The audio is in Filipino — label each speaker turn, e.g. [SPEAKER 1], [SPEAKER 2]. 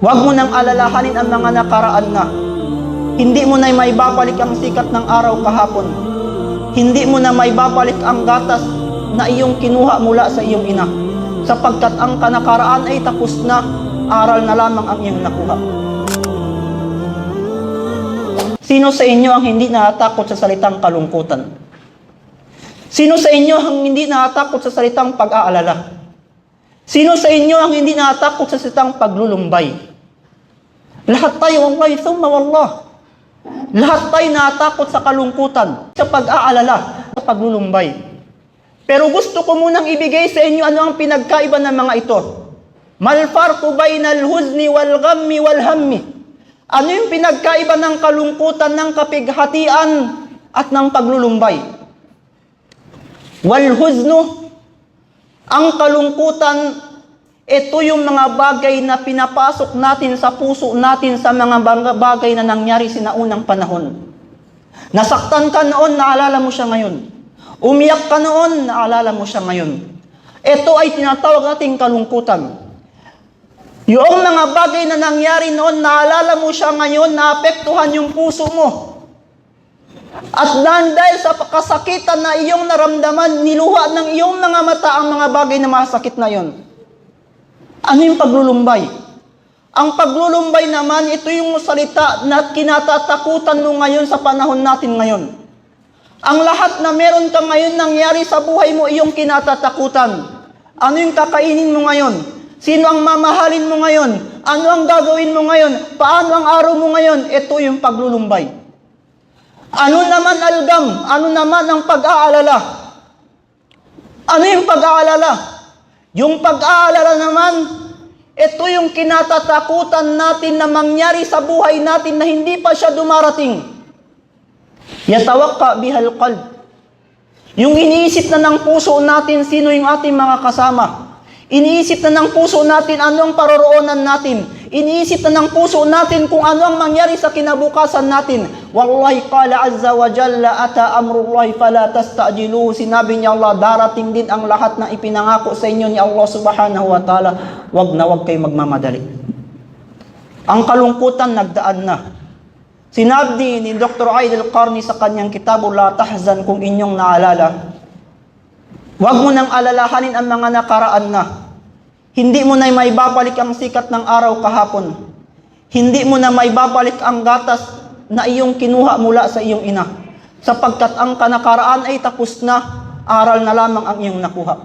[SPEAKER 1] Huwag mo nang alalahanin ang mga nakaraan na. Hindi mo na maibabalik ang sikat ng araw kahapon. Hindi mo na maibabalik ang gatas na iyong kinuha mula sa iyong ina. Sapagkat ang kanakaraan ay tapos na, aral na lamang ang iyong nakuha. Sino sa inyo ang hindi natatakot sa salitang kalungkutan? Sino sa inyo ang hindi natatakot sa salitang pag-aalala? Sino sa inyo ang hindi natatakot sa salitang paglulumbay? Lahat tayo, wallahi, thumma wallah. Lahat tayo natatakot sa kalungkutan, sa pag-aalala, sa paglulumbay. Pero gusto ko munang ibigay sa inyo ano ang pinagkaiba ng mga ito. Mal farqu bainal huzni wal ghammi wal hammi. Ano yung pinagkaiba ng kalungkutan, ng kapighatian at ng paglulumbay? Wal huznu, ang kalungkutan, ito yung mga bagay na pinapasok natin sa puso natin sa mga bagay na nangyari sinaunang panahon. Nasaktan ka noon, naalala mo siya ngayon. Umiyak ka noon, naalala mo siya ngayon. Ito ay tinatawag nating kalungkutan. Yung mga bagay na nangyari noon, naalala mo siya ngayon, naapektuhan yung puso mo. At dahil sa kasakitan na iyong naramdaman, niluha ng iyong mga mata ang mga bagay na masakit na yon. Ano yung paglulumbay? Ang paglulumbay naman, ito yung salita na kinatatakutan mo ngayon sa panahon natin ngayon. Ang lahat na meron ka ngayon nangyari sa buhay mo, iyong kinatatakutan. Ano yung kakainin mo ngayon? Sino ang mamahalin mo ngayon? Ano ang gagawin mo ngayon? Paano ang araw mo ngayon? Ito yung paglulumbay. Ano naman algam? Ano naman ang pag-aalala? Ano yung pag-aalala? Yung pag-aalala naman, ito yung kinatatakutan natin na mangyari sa buhay natin na hindi pa siya dumarating. Yatawakka bihal qalb. Yung iniisip na ng puso natin sino yung ating mga kasama. Iniisip na ng puso natin ano ang paroroonan natin. Iniisip na ng puso natin kung ano ang mangyari sa kinabukasan natin. Wallahi qala azza wa jalla ata amrullahi fala tasta'jiluhu. Sinabi niya Allah, darating din ang lahat ng ipinangako sa inyo ni Allah subhanahu wa ta'ala. Wag na wag kayo magmamadali. Ang kalungkutan nagdaan na. Sinabi ni Dr. Aid al-Qarni sa kanyang kitabo La Tahzan, kung inyong naalala, wag mo nang alalahanin ang mga nakaraan na. Hindi mo na maibabalik ang sikat ng araw kahapon. Hindi mo na maibabalik ang gatas na iyong kinuha mula sa iyong ina. Sapagkat ang kanakaraan ay tapos na, aral na lamang ang iyong nakuha.